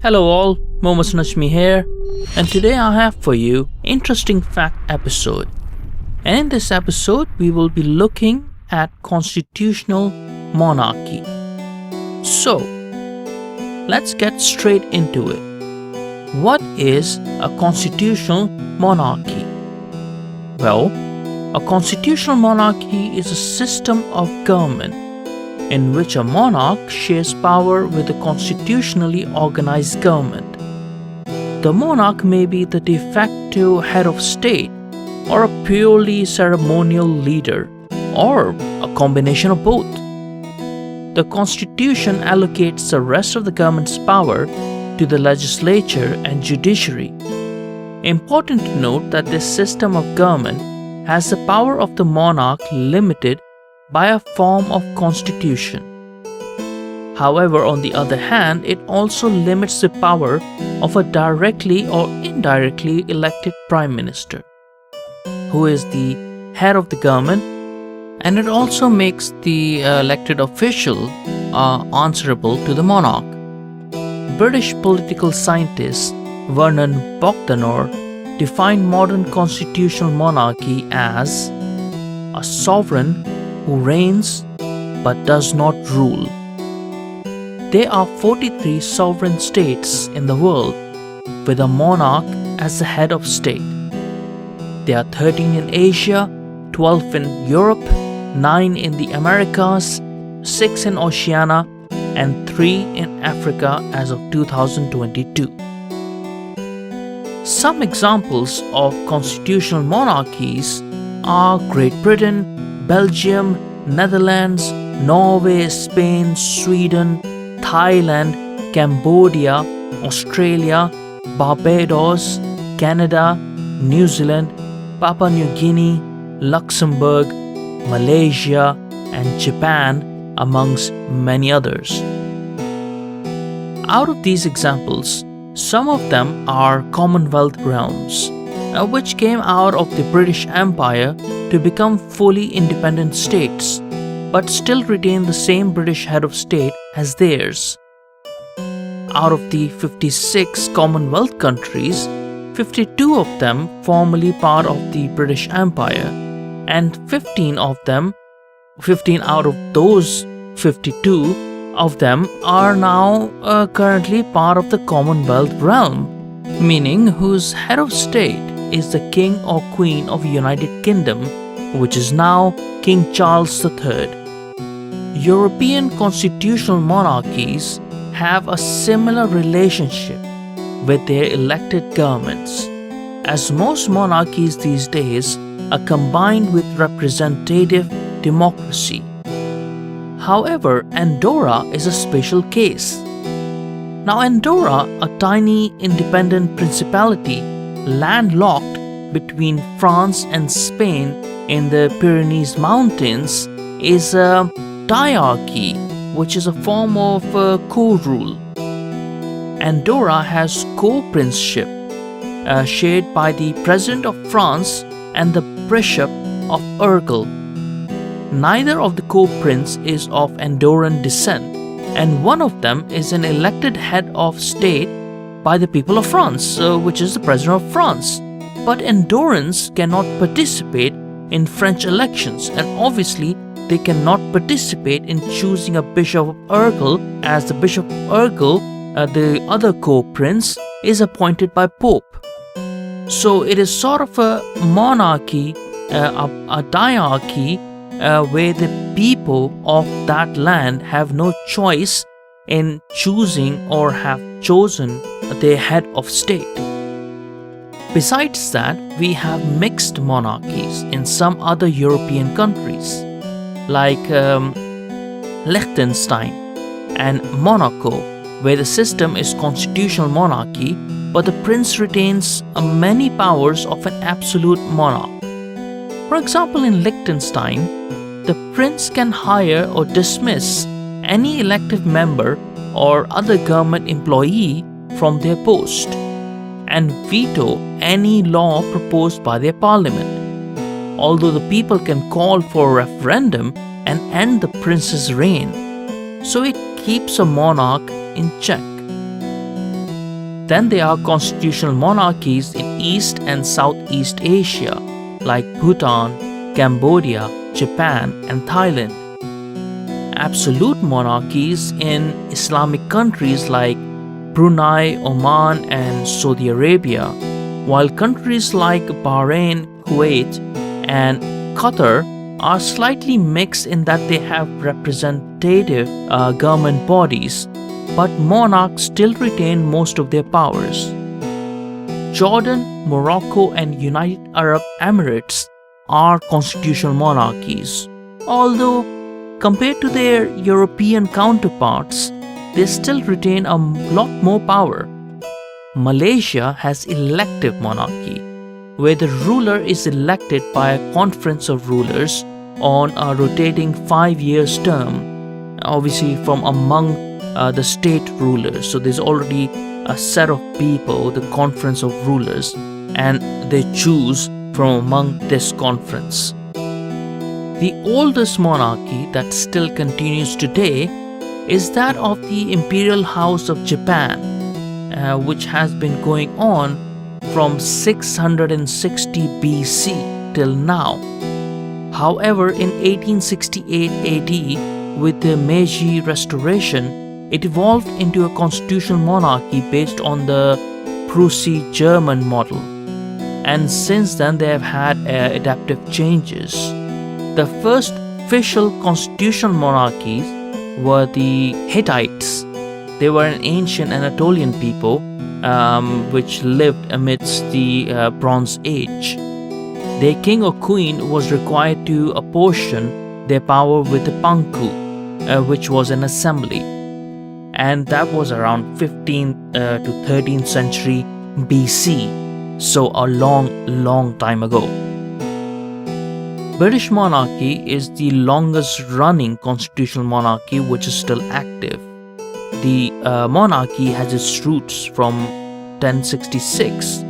Hello all, Mohammed Najmi here, and today I have for you interesting fact episode. And in this episode we will be looking at constitutional monarchy. So, let's get straight into it. What is a constitutional monarchy? Well, a constitutional monarchy is a system of government in which a monarch shares power with a constitutionally organized government. The monarch may be the de facto head of state, or a purely ceremonial leader, or a combination of both. The constitution allocates the rest of the government's power to the legislature and judiciary. Important to note that this system of government has the power of the monarch limited by a form of constitution. However, on the other hand, it also limits the power of a directly or indirectly elected prime minister, who is the head of the government, and it also makes the elected official answerable to the monarch. British political scientist Vernon Bogdanor defined modern constitutional monarchy as a sovereign who reigns but does not rule. There are 43 sovereign states in the world with a monarch as the head of state. There are 13 in Asia, 12 in Europe, 9 in the Americas, 6 in Oceania, and 3 in Africa as of 2022. Some examples of constitutional monarchies are Great Britain, Belgium, Netherlands, Norway, Spain, Sweden, Thailand, Cambodia, Australia, Barbados, Canada, New Zealand, Papua New Guinea, Luxembourg, Malaysia, and Japan, amongst many others. Out of these examples, some of them are Commonwealth realms, which came out of the British Empire to become fully independent states, but still retain the same British head of state as theirs. Out of the 56 Commonwealth countries, 52 of them formerly part of the British Empire, and 15 out of those 52 of them are now currently part of the Commonwealth realm, meaning whose head of state is the King or Queen of United Kingdom, which is now King Charles III. European constitutional monarchies have a similar relationship with their elected governments, as most monarchies these days are combined with representative democracy. However, Andorra is a special case. Now, Andorra, a tiny independent principality landlocked between France and Spain in the Pyrenees Mountains, is a diarchy, which is a form of co-rule. Andorra has co-princeship shared by the President of France and the Bishop of Urgell. Neither of the co-prince is of Andorran descent, and one of them is an elected head of state by the people of France, which is the President of France. But Andorrans cannot participate in French elections, and obviously they cannot participate in choosing a Bishop of Urgell, as the Bishop of Urgell, the other co-prince, is appointed by Pope. So it is sort of a monarchy, a diarchy, where the people of that land have no choice in choosing or have chosen their head of state. Besides that, we have mixed monarchies in some other European countries, like Liechtenstein and Monaco, where the system is constitutional monarchy, but the prince retains many powers of an absolute monarch. For example, in Liechtenstein, the prince can hire or dismiss any elective member or other government employee from their post and veto any law proposed by their parliament, although the people can call for a referendum and end the prince's reign. So it keeps a monarch in check. Then there are constitutional monarchies in East and Southeast Asia, like Bhutan, Cambodia, Japan, and Thailand. Absolute monarchies in Islamic countries like Brunei, Oman, and Saudi Arabia, while countries like Bahrain, Kuwait, and Qatar are slightly mixed in that they have representative government bodies, but monarchs still retain most of their powers. Jordan, Morocco, and United Arab Emirates are constitutional monarchies, although compared to their European counterparts, they still retain a lot more power. Malaysia has elective monarchy, where the ruler is elected by a conference of rulers on a rotating 5-year term, obviously from among the state rulers. So there's already a set of people, the conference of rulers, and they choose from among this conference. The oldest monarchy that still continues today is that of the Imperial House of Japan, which has been going on from 660 BC till now. However, in 1868 AD, with the Meiji Restoration, it evolved into a constitutional monarchy based on the Prussian-German model, and since then they have had adaptive changes. The first official constitutional monarchies were the Hittites. They were an ancient Anatolian people which lived amidst the Bronze Age. Their king or queen was required to apportion their power with the Panku, which was an assembly, and that was around 15th to 13th century BC, so a long time ago. British monarchy is the longest running constitutional monarchy which is still active. The monarchy has its roots from 1066,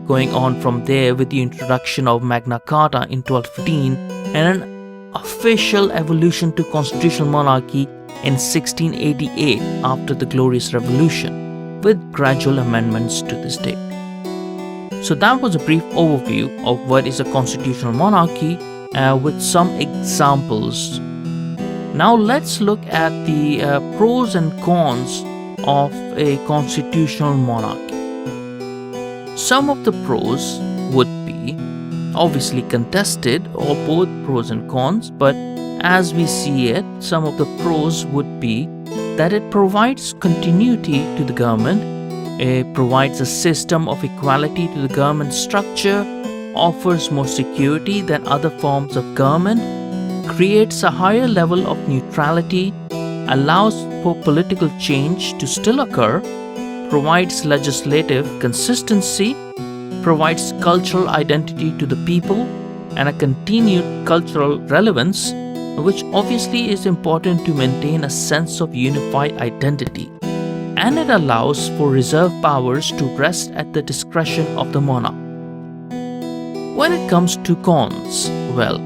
going on from there with the introduction of Magna Carta in 1215 and an official evolution to constitutional monarchy in 1688 after the Glorious Revolution, with gradual amendments to this date. So that was a brief overview of what is a constitutional monarchy with some examples. Now let's look at the pros and cons of a constitutional monarchy. Some of the pros would be obviously contested, or both pros and cons, but as we see it, some of the pros would be that it provides continuity to the government, it provides a system of equality to the government structure, offers more security than other forms of government, creates a higher level of neutrality, allows for political change to still occur, provides legislative consistency, provides cultural identity to the people, and a continued cultural relevance, which obviously is important to maintain a sense of unified identity. And it allows for reserve powers to rest at the discretion of the monarch. When it comes to cons, well,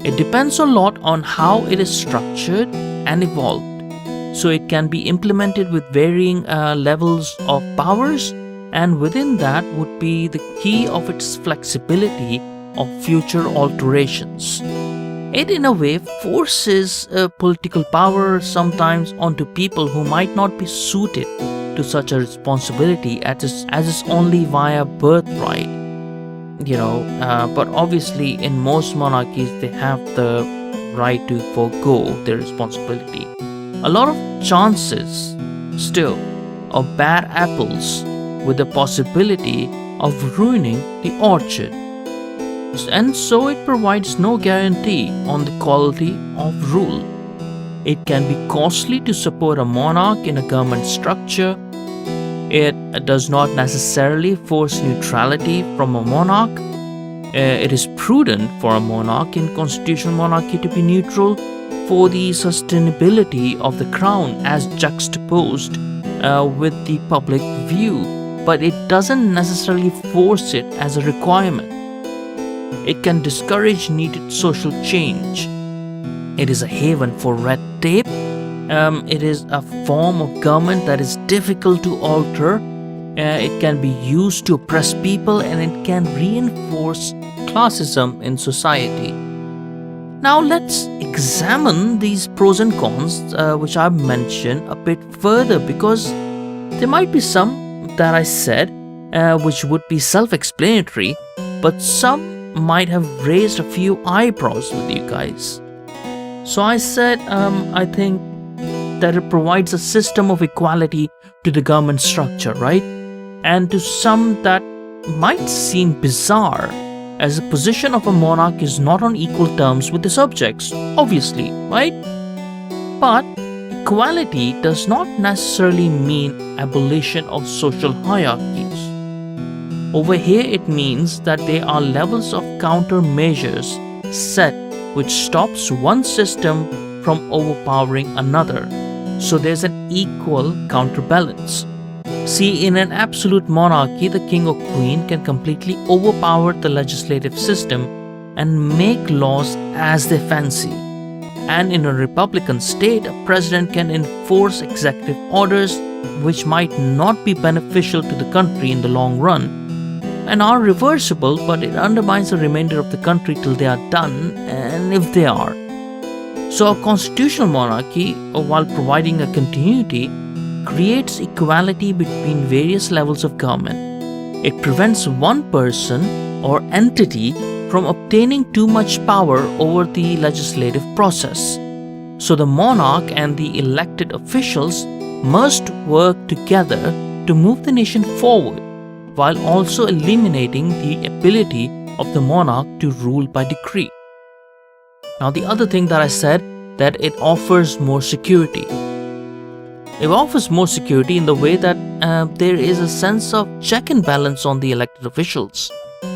it depends a lot on how it is structured and evolved. So it can be implemented with varying levels of powers, and within that would be the key of its flexibility of future alterations. It in a way forces political power sometimes onto people who might not be suited to such a responsibility as is only via birthright. But obviously in most monarchies they have the right to forego their responsibility. A lot of chances still of bad apples with the possibility of ruining the orchard. And so it provides no guarantee on the quality of rule. It can be costly to support a monarch in a government structure. It does not necessarily force neutrality from a monarch. It is prudent for a monarch in constitutional monarchy to be neutral for the sustainability of the crown as juxtaposed with the public view, but it doesn't necessarily force it as a requirement. It can discourage needed social change. It is a haven for red tape. It is a form of government that is difficult to alter. It can be used to oppress people, and it can reinforce classism in society. Now let's examine these pros and cons which I've mentioned a bit further, because there might be some that I said which would be self-explanatory, but some might have raised a few eyebrows with you guys. So I said I think that it provides a system of equality to the government structure, right? And to some that might seem bizarre, as the position of a monarch is not on equal terms with the subjects, obviously, right? But equality does not necessarily mean abolition of social hierarchies. Over here it means that there are levels of countermeasures set which stops one system from overpowering another, so there's an equal counterbalance. See, in an absolute monarchy, the king or queen can completely overpower the legislative system and make laws as they fancy. And in a republican state, a president can enforce executive orders which might not be beneficial to the country in the long run, and are reversible, but it undermines the remainder of the country till they are done, and if they are. So a constitutional monarchy, while providing a continuity, creates equality between various levels of government. It prevents one person or entity from obtaining too much power over the legislative process. So the monarch and the elected officials must work together to move the nation forward, while also eliminating the ability of the monarch to rule by decree. Now the other thing that I said, that it offers more security. It offers more security in the way that there is a sense of check and balance on the elected officials.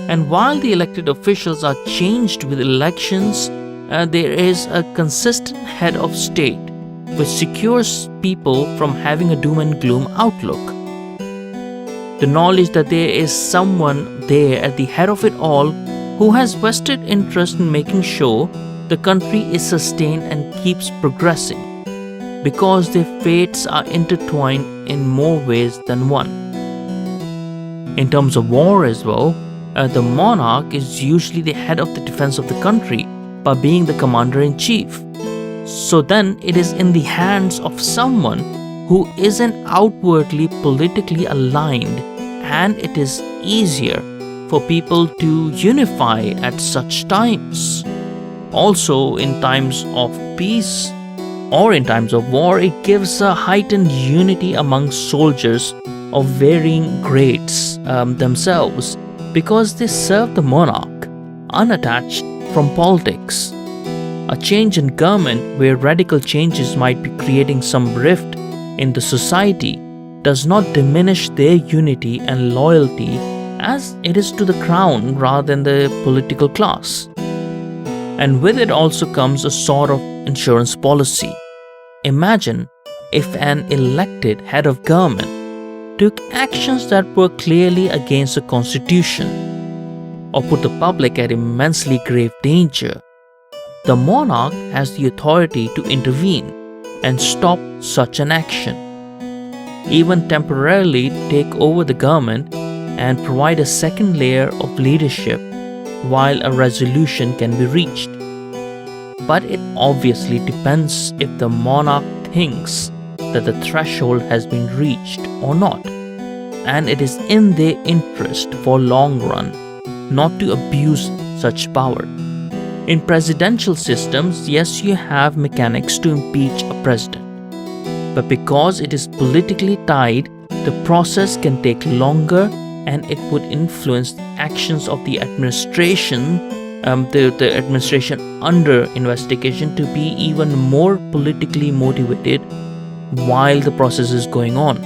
And while the elected officials are changed with elections, there is a consistent head of state which secures people from having a doom and gloom outlook. The knowledge that there is someone there at the head of it all who has vested interest in making sure the country is sustained and keeps progressing, because their fates are intertwined in more ways than one. In terms of war as well, the monarch is usually the head of the defense of the country by being the commander-in-chief. So then it is in the hands of someone who isn't outwardly politically aligned, and it is easier for people to unify at such times. Also, in times of peace or in times of war, it gives a heightened unity among soldiers of varying grades themselves, because they serve the monarch unattached from politics. A change in government where radical changes might be creating some rift in the society does not diminish their unity and loyalty, as it is to the crown rather than the political class. And with it also comes a sort of insurance policy. Imagine if an elected head of government took actions that were clearly against the constitution, or put the public at immensely grave danger. The monarch has the authority to intervene and stop such an action, even temporarily take over the government and provide a second layer of leadership while a resolution can be reached. But it obviously depends if the monarch thinks that the threshold has been reached or not, and it is in their interest for long run not to abuse such power. In presidential systems, yes, you have mechanics to impeach a president, but because it is politically tied, the process can take longer, and it would influence the actions of the administration, the administration under investigation, to be even more politically motivated while the process is going on.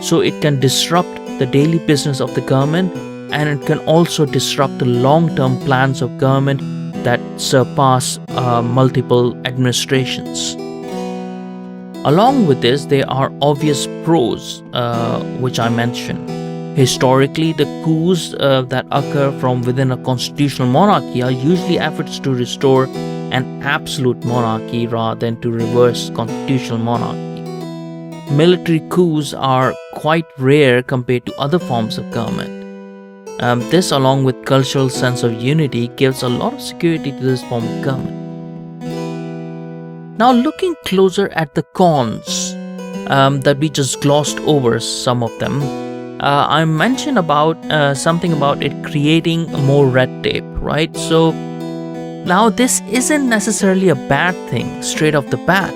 So it can disrupt the daily business of the government, and it can also disrupt the long-term plans of government that surpass multiple administrations. Along with this, there are obvious pros which I mentioned. Historically, the coups that occur from within a constitutional monarchy are usually efforts to restore an absolute monarchy rather than to reverse constitutional monarchy. military coups are quite rare compared to other forms of government. This, along with cultural sense of unity, gives a lot of security to this form of government. Now, looking closer at the cons that we just glossed over some of them, I mentioned about something about it creating more red tape, right? So now this isn't necessarily a bad thing straight off the bat.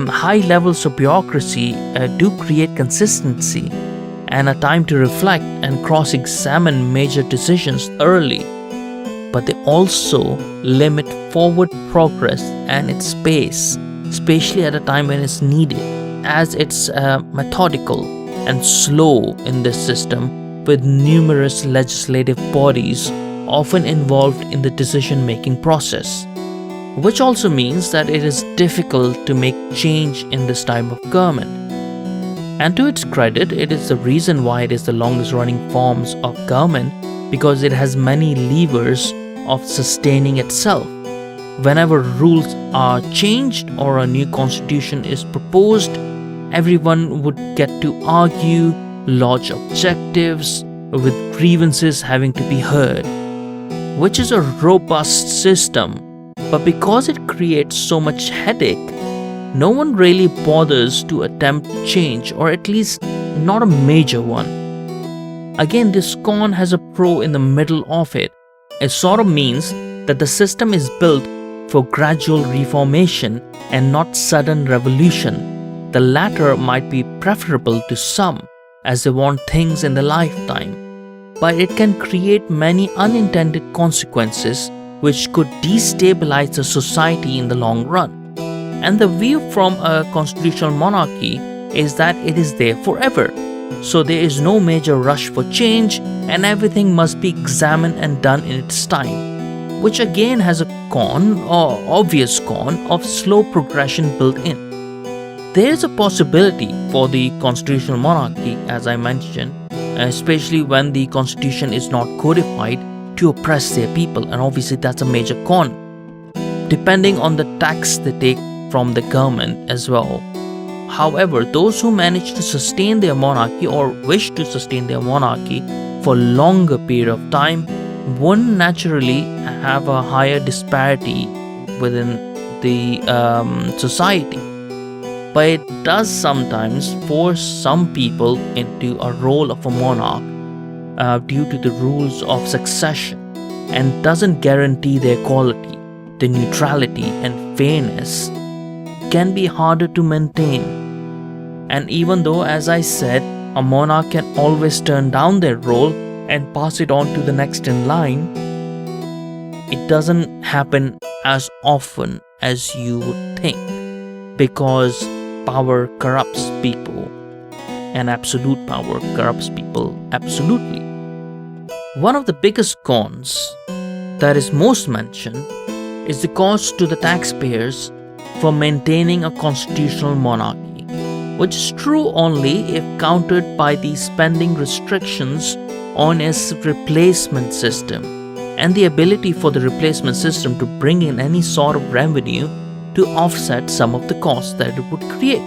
High levels of bureaucracy do create consistency and a time to reflect and cross-examine major decisions thoroughly, but they also limit forward progress and its pace, especially at a time when it's needed, as it's methodical and slow in this system, with numerous legislative bodies often involved in the decision-making process, which also means that it is difficult to make change in this type of government. And to its credit, it is the reason why it is the longest running forms of government, because it has many levers of sustaining itself. Whenever rules are changed or a new constitution is proposed, everyone would get to argue, lodge objectives, with grievances having to be heard, which is a robust system. But because it creates so much headache, no one really bothers to attempt change, or at least not a major one. Again, this con has a pro in the middle of it. It sort of means that the system is built for gradual reformation and not sudden revolution. The latter might be preferable to some, as they want things in the lifetime, but it can create many unintended consequences which could destabilize the society in the long run. And the view from a constitutional monarchy is that it is there forever, so there is no major rush for change and everything must be examined and done in its time, which again has a con, or obvious con, of slow progression built in. There is a possibility for the constitutional monarchy, as I mentioned, especially when the constitution is not codified, to oppress their people, and obviously that's a major con, depending on the tax they take from the government as well. However, those who manage to sustain their monarchy or wish to sustain their monarchy for a longer period of time wouldn't naturally have a higher disparity within the society. But it does sometimes force some people into a role of a monarch due to the rules of succession, and doesn't guarantee their quality. The neutrality and fairness can be harder to maintain. And even though, as I said, a monarch can always turn down their role and pass it on to the next in line, it doesn't happen as often as you would think, because power corrupts people, and absolute power corrupts people absolutely. One of the biggest cons that is most mentioned is the cost to the taxpayers for maintaining a constitutional monarchy, which is true only if countered by the spending restrictions on its replacement system, and the ability for the replacement system to bring in any sort of revenue to offset some of the costs that it would create.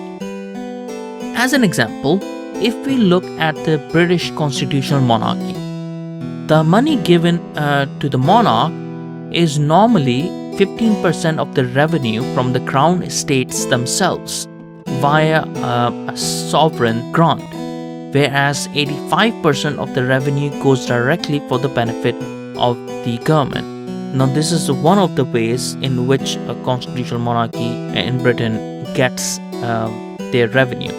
As an example, if we look at the British Constitutional Monarchy, the money given to the monarch is normally 15% of the revenue from the crown estates themselves via a sovereign grant, whereas 85% of the revenue goes directly for the benefit of the government. Now, this is one of the ways in which a constitutional monarchy in Britain gets their revenue.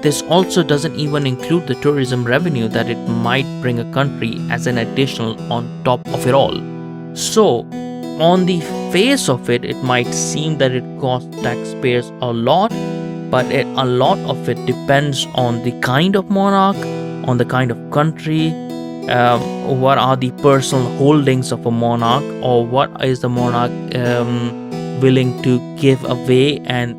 This also doesn't even include the tourism revenue that it might bring a country as an additional on top of it all. So, on the face of it, it might seem that it costs taxpayers a lot, but a lot of it depends on the kind of monarch, on the kind of country, what are the personal holdings of a monarch, or what is the monarch willing to give away and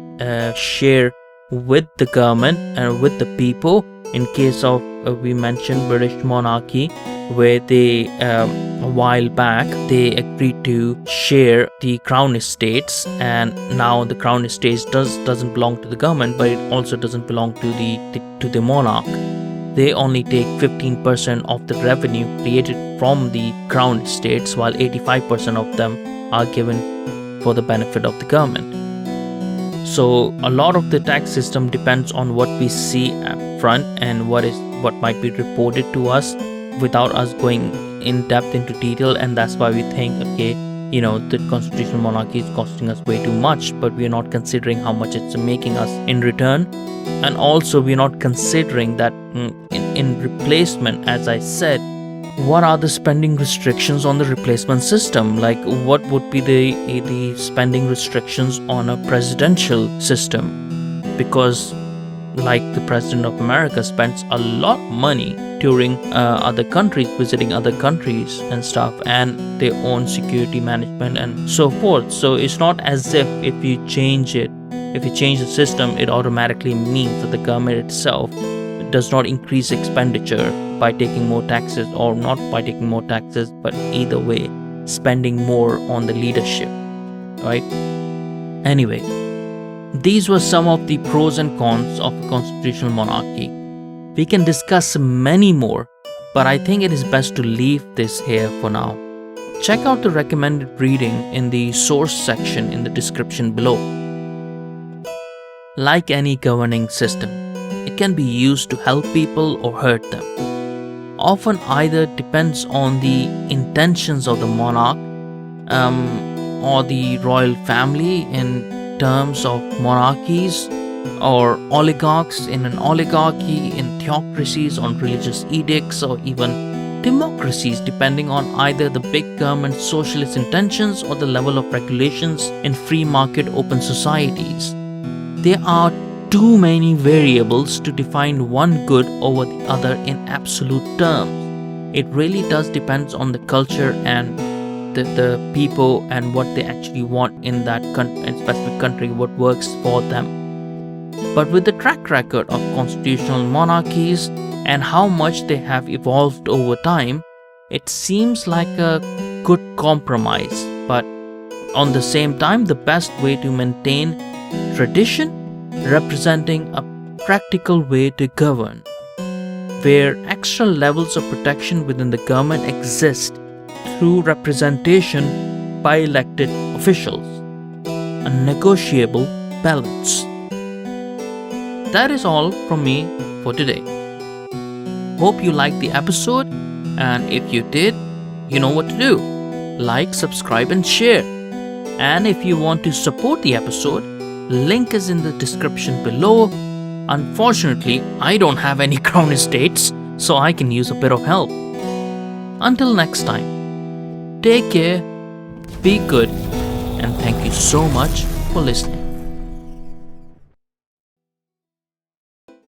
share with the government and with the people. In case of we mentioned British monarchy, where they a while back they agreed to share the crown estates, and now the crown estates doesn't belong to the government, but it also doesn't belong to the monarch. They only take 15% of the revenue created from the crown estates, while 85% of them are given for the benefit of the government. So a lot of the tax system depends on what we see up front and what might be reported to us without us going in depth into detail, and that's why we think, okay, the constitutional monarchy is costing us way too much, but we're not considering how much it's making us in return. And also we're not considering that in replacement, as I said, what are the spending restrictions on the replacement system? Like, what would be the spending restrictions on a presidential system? Because like the President of America spends a lot of money touring other countries, visiting other countries and stuff, and their own security management and so forth. So it's not as if you change the system, it automatically means that the government itself does not increase expenditure by taking more taxes, or not by taking more taxes, but either way spending more on the leadership, right? Anyway, these were some of the pros and cons of a constitutional monarchy. We can discuss many more, but I think it is best to leave this here for now. Check out the recommended reading in the source section in the description below. Like any governing system, it can be used to help people or hurt them. Often either depends on the intentions of the monarch or the royal family in terms of monarchies, or oligarchs in an oligarchy, in theocracies on religious edicts, or even democracies depending on either the big government socialist intentions or the level of regulations in free market open societies. There are too many variables to define one good over the other in absolute terms. It really does depend on the culture and the people and what they actually want in that specific country, what works for them. But with the track record of constitutional monarchies and how much they have evolved over time, it seems like a good compromise, but on the same time the best way to maintain tradition, representing a practical way to govern, where extra levels of protection within the government exist through representation by elected officials, a negotiable balance. That is all from me for today. Hope you liked the episode, and if you did, you know what to do. Like, subscribe and share. And if you want to support the episode, link is in the description below. Unfortunately, I don't have any crown estates, so I can use a bit of help. Until next time, take care, be good, and thank you so much for listening.